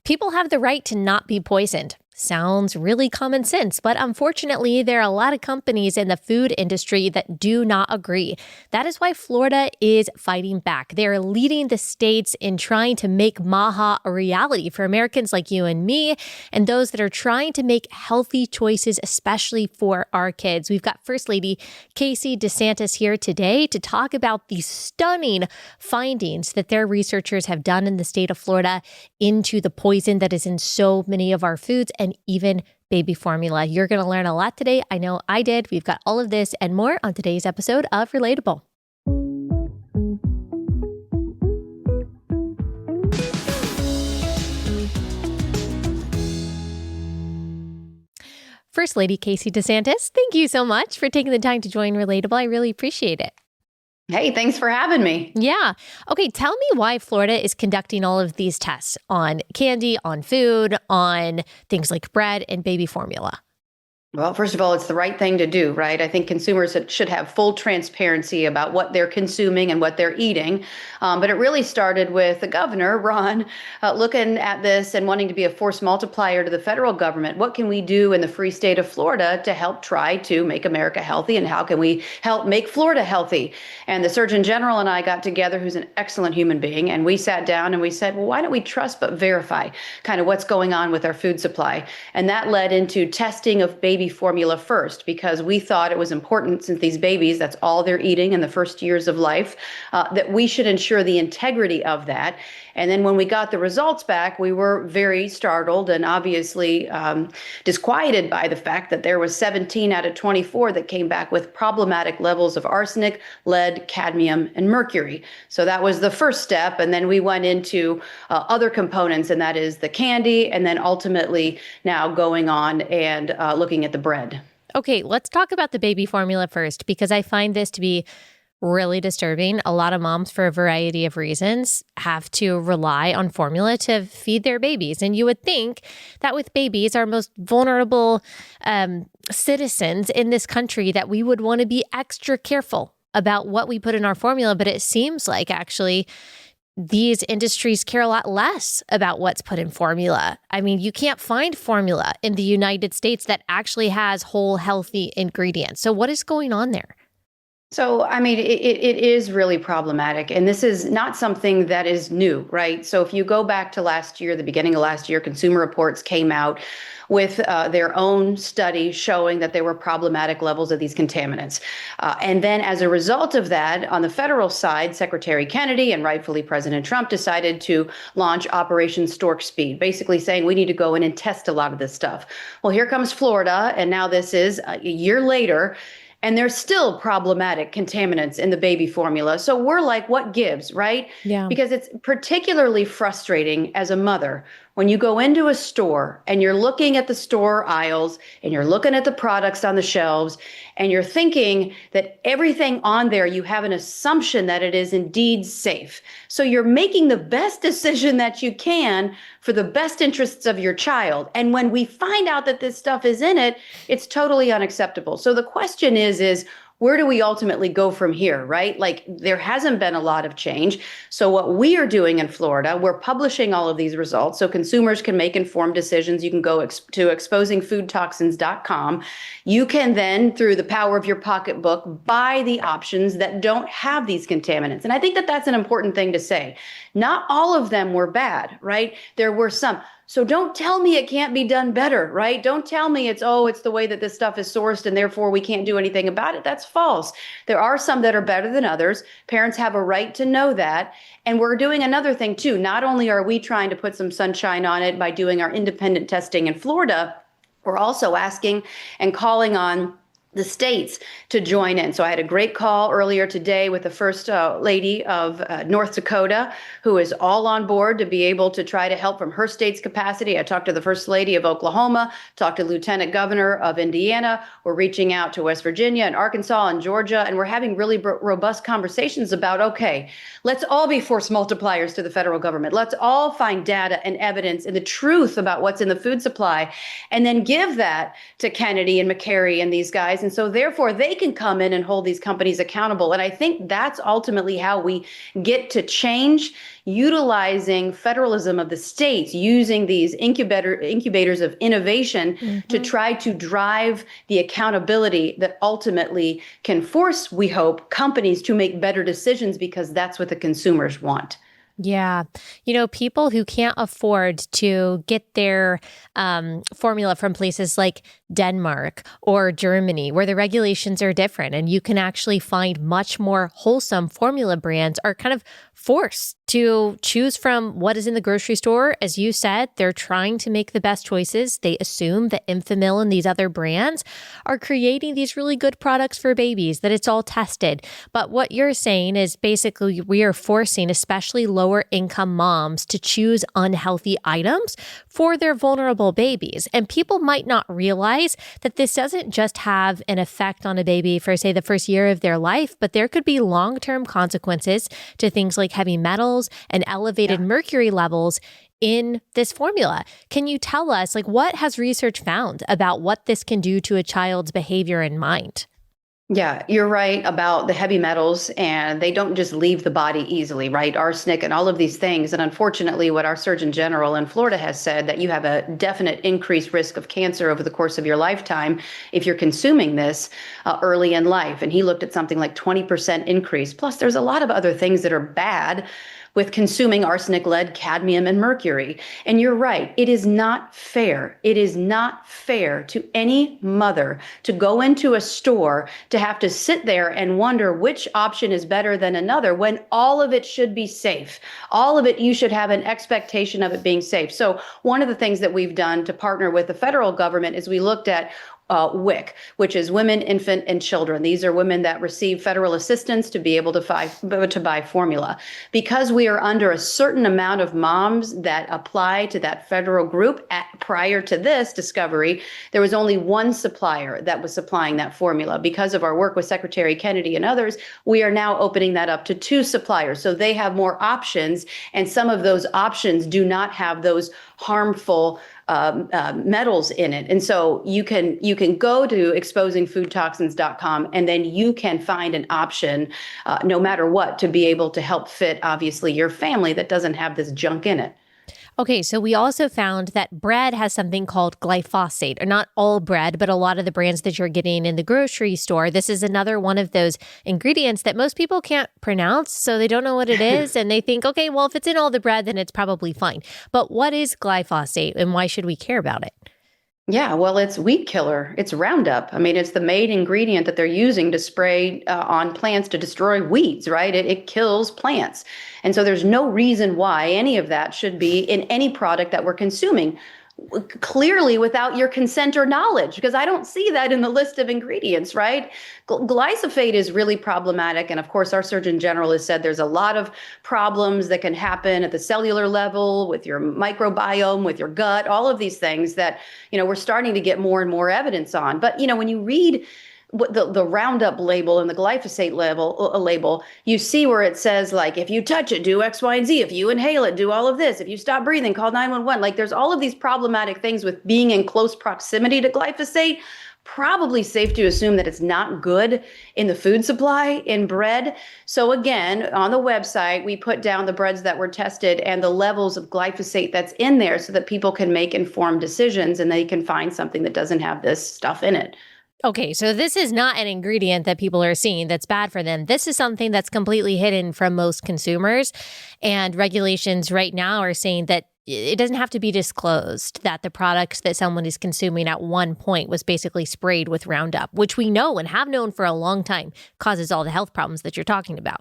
People have the right to not be poisoned. Sounds really common sense, but unfortunately, there are a lot of companies in the food industry that do not agree. That is why Florida is fighting back. They are leading the states in trying to make maha a reality for Americans like you and me, and those that are trying to make healthy choices, especially for our kids. We've got First Lady Casey DeSantis here today to talk about the stunning findings that their researchers have done in the state of Florida into the poison that is in so many of our foods and even baby formula. You're going to learn a lot today. I know I did. We've got all of this and more on today's episode of Relatable. First Lady Casey DeSantis, thank you so much for taking the time to join Relatable. I really appreciate it. Hey, thanks for having me. Yeah. Okay, tell me why Florida is conducting all of these tests on candy, on food, on things like bread and baby formula. Well, first of all, it's the right thing to do, right? I think consumers should have full transparency about what they're consuming and what they're eating. But it really started with the governor, Ron, looking at this and wanting to be a force multiplier to the federal government. What can we do in the free state of Florida to help try to make America healthy? And how can we help make Florida healthy? And the Surgeon General and I got together, who's an excellent human being, and we sat down and we said, well, why don't we trust but verify kind of what's going on with our food supply? And that led into testing of baby formula first, because we thought it was important, since these babies, that's all they're eating in the first years of life, that we should ensure the integrity of that. And then when we got the results back, we were very startled and obviously disquieted by the fact that there was 17 out of 24 that came back with problematic levels of arsenic, lead, cadmium, and mercury. So that was the first step. And then we went into other components, and that is the candy, and then ultimately now going on and looking at the bread. Okay, let's talk about the baby formula first, because I find this to be really disturbing. A lot of moms, for a variety of reasons, have to rely on formula to feed their babies. And you would think that with babies, our most vulnerable citizens in this country, that we would want to be extra careful about what we put in our formula. But it seems like actually these industries care a lot less about what's put in formula. I mean, you can't find formula in the United States that actually has whole, healthy ingredients. So what is going on there? So, I mean, it is really problematic. And this is not something that is new, right? So if you go back to last year, the beginning of last year, Consumer Reports came out with their own study showing that there were problematic levels of these contaminants. And then as a result of that, on the federal side, Secretary Kennedy and rightfully President Trump decided to launch Operation Stork Speed, basically saying we need to go in and test a lot of this stuff. Well, here comes Florida, and now this is a year later, and there's still problematic contaminants in the baby formula. So we're like, what gives, right? Yeah. Because it's particularly frustrating as a mother when you go into a store and you're looking at the store aisles and you're looking at the products on the shelves and you're thinking that everything on there, you have an assumption that it is indeed safe. So you're making the best decision that you can for the best interests of your child. And when we find out that this stuff is in it, it's totally unacceptable. So the question is where do we ultimately go from here, right? Like, there hasn't been a lot of change. So what we are doing in Florida, we're publishing all of these results so consumers can make informed decisions. You can go to exposingfoodtoxins.com. You can then, through the power of your pocketbook, buy the options that don't have these contaminants. And I think that that's an important thing to say. Not all of them were bad, right? There were some. So don't tell me it can't be done better, right? Don't tell me it's the way that this stuff is sourced and therefore we can't do anything about it. That's false. There are some that are better than others. Parents have a right to know that. And we're doing another thing too. Not only are we trying to put some sunshine on it by doing our independent testing in Florida, we're also asking and calling on the states to join in. So I had a great call earlier today with the First Lady of North Dakota, who is all on board to be able to try to help from her state's capacity. I talked to the First Lady of Oklahoma, talked to Lieutenant Governor of Indiana. We're reaching out to West Virginia and Arkansas and Georgia, and we're having really robust conversations about, okay, let's all be force multipliers to the federal government. Let's all find data and evidence and the truth about what's in the food supply, and then give that to Kennedy and McCary and these guys And so therefore they can come in and hold these companies accountable. And I think that's ultimately how we get to change, utilizing federalism of the states, using these incubators of innovation to try to drive the accountability that ultimately can force, we hope, companies to make better decisions, because that's what the consumers want. Yeah. People who can't afford to get their formula from places like Denmark or Germany, where the regulations are different and you can actually find much more wholesome formula brands, are kind of forced to choose from what is in the grocery store. As you said, they're trying to make the best choices. They assume that Enfamil and these other brands are creating these really good products for babies, that it's all tested. But what you're saying is basically we are forcing especially lower income moms to choose unhealthy items for their vulnerable babies. And people might not realize that this doesn't just have an effect on a baby for, say, the first year of their life, but there could be long-term consequences to things like heavy metals and elevated mercury levels in this formula. Can you tell us, what has research found about what this can do to a child's behavior and mind? Yeah, you're right about the heavy metals, and they don't just leave the body easily, right? Arsenic and all of these things. And unfortunately, what our Surgeon General in Florida has said, that you have a definite increased risk of cancer over the course of your lifetime if you're consuming this early in life. And he looked at something like 20% increase. Plus, there's a lot of other things that are bad with consuming arsenic, lead, cadmium, and mercury. And you're right, it is not fair. It is not fair to any mother to go into a store to have to sit there and wonder which option is better than another, when all of it should be safe. All of it, you should have an expectation of it being safe. So one of the things that we've done to partner with the federal government is we looked at WIC, which is Women, Infant, and Children. These are women that receive federal assistance to be able to buy formula. Because we are under a certain amount of moms that apply to that federal group, prior to this discovery, there was only one supplier that was supplying that formula. Because of our work with Secretary Kennedy and others, we are now opening that up to 2 suppliers. So they have more options, and some of those options do not have those harmful metals in it. And so you can go to exposingfoodtoxins.com, and then you can find an option, no matter what, to be able to help fit, obviously, your family that doesn't have this junk in it. Okay, so we also found that bread has something called glyphosate, or not all bread, but a lot of the brands that you're getting in the grocery store. This is another one of those ingredients that most people can't pronounce, so they don't know what it is, and they think, okay, well, if it's in all the bread, then it's probably fine. But what is glyphosate, and why should we care about it? Yeah, well, it's weed killer. It's Roundup. I mean, it's the main ingredient that they're using to spray on plants to destroy weeds, right? It kills plants. And so there's no reason why any of that should be in any product that we're consuming, clearly without your consent or knowledge, because I don't see that in the list of ingredients, right? Glyphosate is really problematic. And of course, our Surgeon General has said there's a lot of problems that can happen at the cellular level, with your microbiome, with your gut, all of these things that, we're starting to get more and more evidence on. But, when you read what the Roundup label and the glyphosate label, you see where it says, like, if you touch it, do X, Y, and Z. If you inhale it, do all of this. If you stop breathing, call 911. Like, there's all of these problematic things with being in close proximity to glyphosate. Probably safe to assume that it's not good in the food supply, in bread. So again, on the website, we put down the breads that were tested and the levels of glyphosate that's in there, so that people can make informed decisions and they can find something that doesn't have this stuff in it. Okay, so this is not an ingredient that people are seeing that's bad for them. This is something that's completely hidden from most consumers. And regulations right now are saying that it doesn't have to be disclosed that the product that someone is consuming at one point was basically sprayed with Roundup, which we know and have known for a long time causes all the health problems that you're talking about.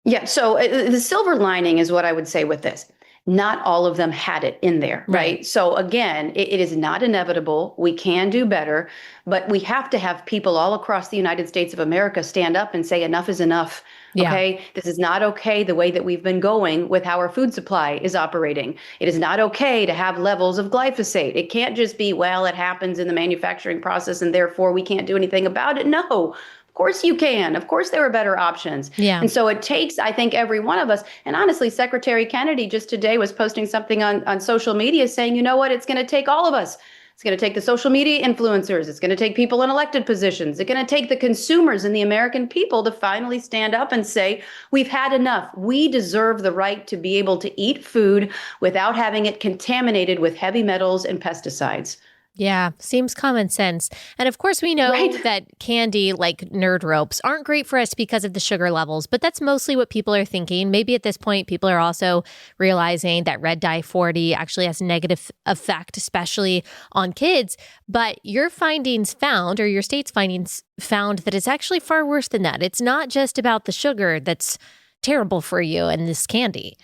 Yeah, so the silver lining is what I would say with this. Not all of them had it in there, right? So again, it is not inevitable. We can do better, but we have to have people all across the United States of America stand up and say enough is enough. Okay, this is not okay the way that we've been going with how our food supply is operating. It is not okay to have levels of glyphosate. It can't just be, well, it happens in the manufacturing process and therefore we can't do anything about it. No. Of course you can. Of course there are better options. Yeah. And so it takes, I think, every one of us. And honestly, Secretary Kennedy just today was posting something on social media saying, you know what, it's going to take all of us It's going to take the social media influencers. It's going to take people in elected positions. It's going to take the consumers and the American people to finally stand up and say, we've had enough. We deserve the right to be able to eat food without having it contaminated with heavy metals and pesticides. Yeah, seems common sense. And of course, we know Right. that candy, like nerd ropes, aren't great for us because of the sugar levels, but that's mostly what people are thinking. Maybe at this point, people are also realizing that red dye 40 actually has a negative effect, especially on kids. But your findings found, or your state's findings found, that it's actually far worse than that. It's not just about the sugar that's terrible for you and this candy.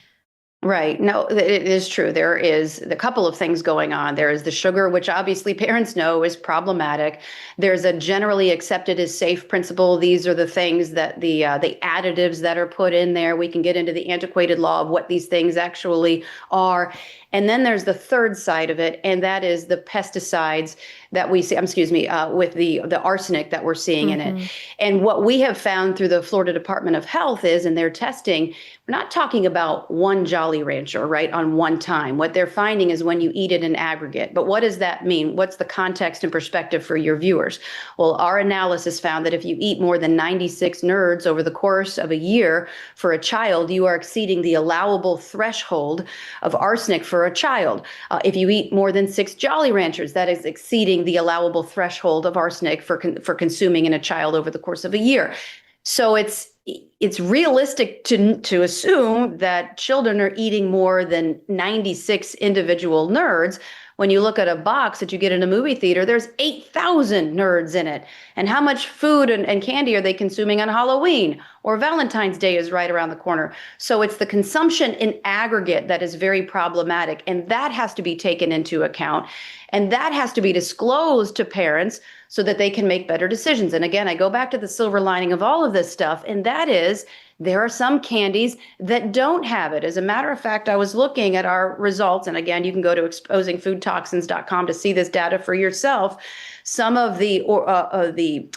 Right. No, it is true. There is a couple of things going on. There is the sugar, which obviously parents know is problematic. There's a generally accepted as safe principle. These are the things that the additives that are put in there. We can get into the antiquated law of what these things actually are. And then there's the third side of it, and that is the pesticides that we see, with the arsenic that we're seeing in it. And what we have found through the Florida Department of Health is in their testing, we're not talking about one Jolly Rancher, right, on one time. What they're finding is when you eat it in aggregate. But what does that mean? What's the context and perspective for your viewers? Well, our analysis found that if you eat more than 96 nerds over the course of a year for a child, you are exceeding the allowable threshold of arsenic for a child. If you eat more than 6 Jolly Ranchers, that is exceeding the allowable threshold of arsenic for consuming in a child over the course of a year. So it's realistic to assume that children are eating more than 96 individual nerds. When you look at a box that you get in a movie theater, there's 8,000 nerds in it. And how much food and candy are they consuming on Halloween? Or Valentine's Day is right around the corner. So it's the consumption in aggregate that is very problematic. And that has to be taken into account. And that has to be disclosed to parents so that they can make better decisions. And again, I go back to the silver lining of all of this stuff, and that is there are some candies that don't have it. As a matter of fact, I was looking at our results, and again, you can go to exposingfoodtoxins.com to see this data for yourself. Some of the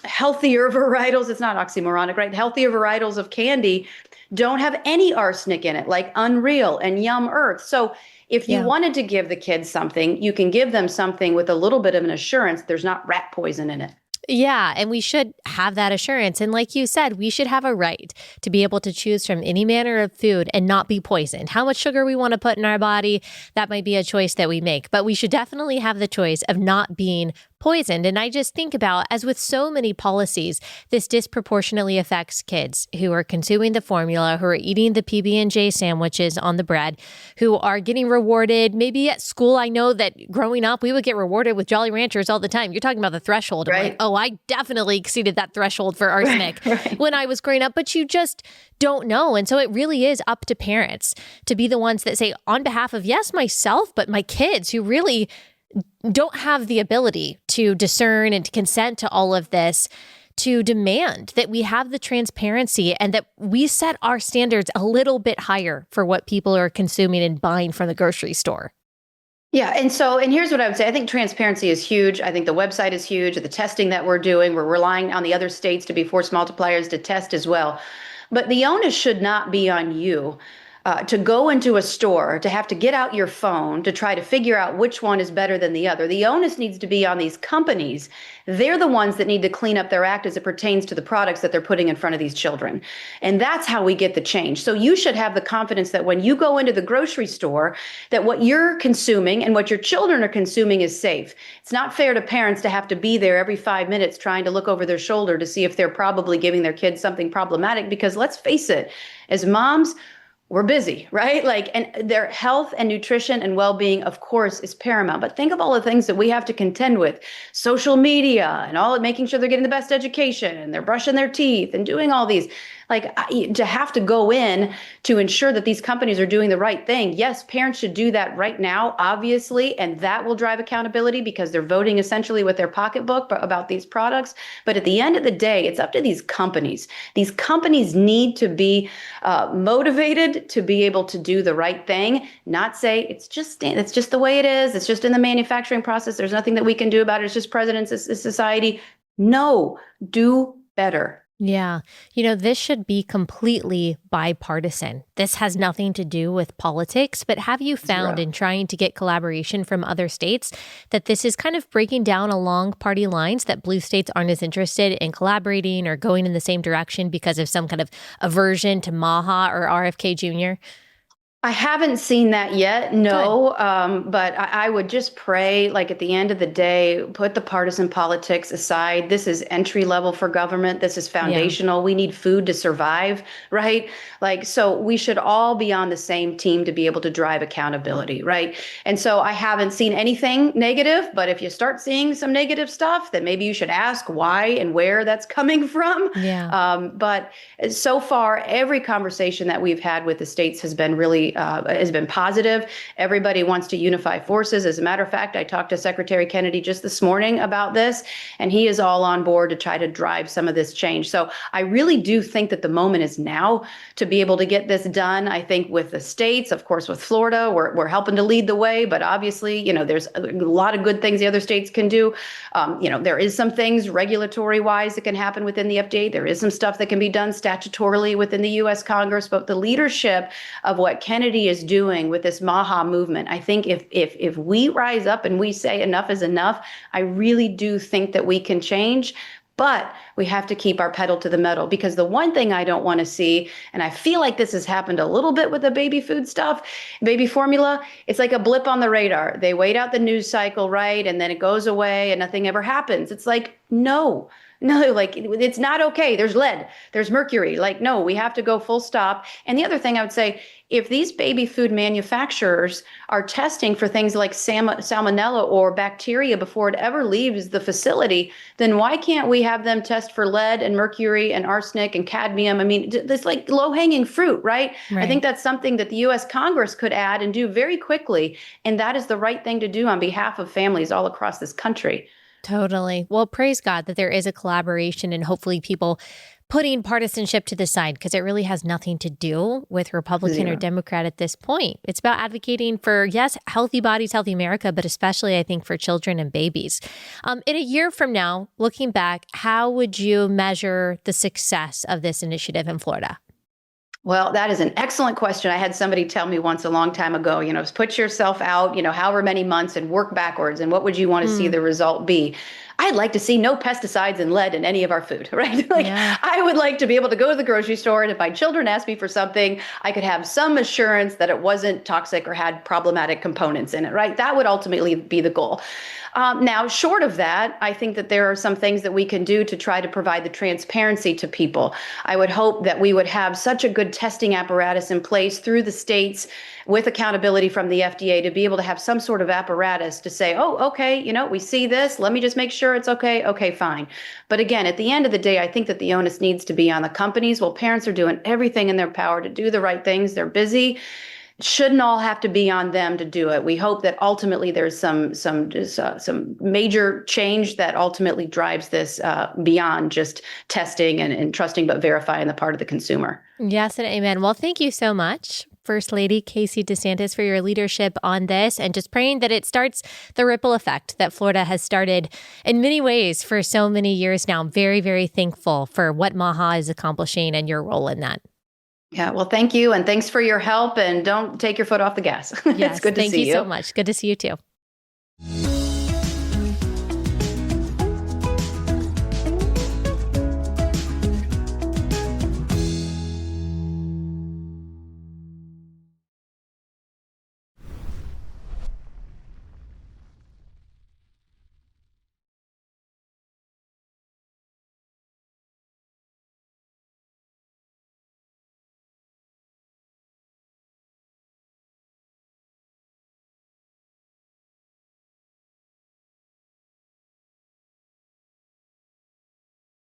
healthier varietals, it's not oxymoronic, right? Healthier varietals of candy don't have any arsenic in it, like Unreal and Yum Earth. So if you wanted to give the kids something, you can give them something with a little bit of an assurance there's not rat poison in it. Yeah, and we should have that assurance. And like you said, we should have a right to be able to choose from any manner of food and not be poisoned. How much sugar we want to put in our body, that might be a choice that we make. But we should definitely have the choice of not being poisoned. And I just think about, as with so many policies, this disproportionately affects kids who are consuming the formula, who are eating the PB&J sandwiches on the bread, who are getting rewarded. Maybe at school, I know that growing up, we would get rewarded with Jolly Ranchers all the time. You're talking about the threshold. Right. I'm like, oh, I definitely exceeded that threshold for arsenic when I was growing up, but you just don't know. And so it really is up to parents to be the ones that say, on behalf of, yes, myself, but my kids who really don't have the ability to discern and to consent to all of this, to demand that we have the transparency and that we set our standards a little bit higher for what people are consuming and buying from the grocery store. Yeah. And here's what I would say. I think transparency is huge. I think the website is huge. The testing that we're doing, we're relying on the other states to be force multipliers to test as well. But the onus should not be on you to go into a store, to have to get out your phone to try to figure out which one is better than the other. The onus needs to be on these companies. They're the ones that need to clean up their act as it pertains to the products that they're putting in front of these children. And that's how we get the change. So you should have the confidence that when you go into the grocery store, that what you're consuming and what your children are consuming is safe. It's not fair to parents to have to be there every 5 minutes trying to look over their shoulder to see if they're probably giving their kids something problematic, because let's face it, as moms, we're busy, right? And their health and nutrition and well-being, of course, is paramount. But think of all the things that we have to contend with: social media and all, making sure they're getting the best education and they're brushing their teeth and doing all these. To have to go in to ensure that these companies are doing the right thing. Yes, parents should do that right now, obviously, and that will drive accountability because they're voting essentially with their pocketbook about these products. But at the end of the day, it's up to these companies. These companies need to be motivated to be able to do the right thing, not say it's just the way it is. It's just in the manufacturing process. There's nothing that we can do about it. It's just precedent, it's society. No, do better. Yeah. This should be completely bipartisan. This has nothing to do with politics, but have you found Zero. in trying to get collaboration from other states that this is kind of breaking down along party lines, that blue states aren't as interested in collaborating or going in the same direction because of some kind of aversion to Maha or RFK Jr.? I haven't seen that yet, Good. no. But I would just pray, like at the end of the day, put the partisan politics aside. This is entry level for government. This is Yeah. foundational. We need food to survive, right? Like, so we should all be on the same team to be able to drive accountability, right? And so I haven't seen anything negative, but if you start seeing some negative stuff, then maybe you should ask why and where that's coming from. Yeah. But so far, every conversation that we've had with the states has been positive. Everybody wants to unify forces. As a matter of fact, I talked to Secretary Kennedy just this morning about this, and he is all on board to try to drive some of this change. So I really do think that the moment is now to be able to get this done. I think with the states, of course, with Florida, we're helping to lead the way, but obviously, there's a lot of good things the other states can do. There is some things regulatory wise that can happen within the FDA. There is some stuff that can be done statutorily within the U.S. Congress, but the leadership of what Kennedy is doing with this MAHA movement, I think if we rise up and we say enough is enough, I really do think that we can change. But we have to keep our pedal to the metal, because the one thing I don't want to see, and I feel like this has happened a little bit with the baby food stuff, baby formula, it's like a blip on the radar. They wait out the news cycle, right? And then it goes away and nothing ever happens. It's like, no, like it's not okay. There's lead, there's mercury. Like, no, we have to go full stop. And the other thing I would say, if these baby food manufacturers are testing for things like salmonella or bacteria before it ever leaves the facility, then why can't we have them test for lead and mercury and arsenic and cadmium? I mean, it's like low-hanging fruit, right? I think that's something that the U.S. Congress could add and do very quickly. And that is the right thing to do on behalf of families all across this country. Totally. Well, praise God that there is a collaboration and hopefully people putting partisanship to the side, because it really has nothing to do with Republican or Zero. Democrat at this point. It's about advocating for, yes, healthy bodies, healthy America, but especially, I think, for children and babies. In a year from now, looking back, how would you measure the success of this initiative in Florida? Well, that is an excellent question. I had somebody tell me once a long time ago, put yourself out, however many months and work backwards. And what would you want to see the result be? I'd like to see no pesticides and lead in any of our food, right? I would like to be able to go to the grocery store, and if my children ask me for something, I could have some assurance that it wasn't toxic or had problematic components in it, right? That would ultimately be the goal. Now, short of that, I think that there are some things that we can do to try to provide the transparency to people. I would hope that we would have such a good testing apparatus in place through the states with accountability from the FDA to be able to have some sort of apparatus to say, oh, okay, we see this. Let me just make sure it's okay. Okay, fine. But again, at the end of the day, I think that the onus needs to be on the companies. Well, parents are doing everything in their power to do the right things. They're busy. Shouldn't all have to be on them to do it. We hope that ultimately there's some major change that ultimately drives this beyond just testing and trusting, but verifying the part of the consumer. Yes, and amen. Well, thank you so much, First Lady Casey DeSantis, for your leadership on this, and just praying that it starts the ripple effect that Florida has started in many ways for so many years now. I'm very, very thankful for what MAHA is accomplishing and your role in that. Yeah, well, thank you. And thanks for your help. And don't take your foot off the gas. Yes, It's good to see you. Thank you so much. Good to see you too.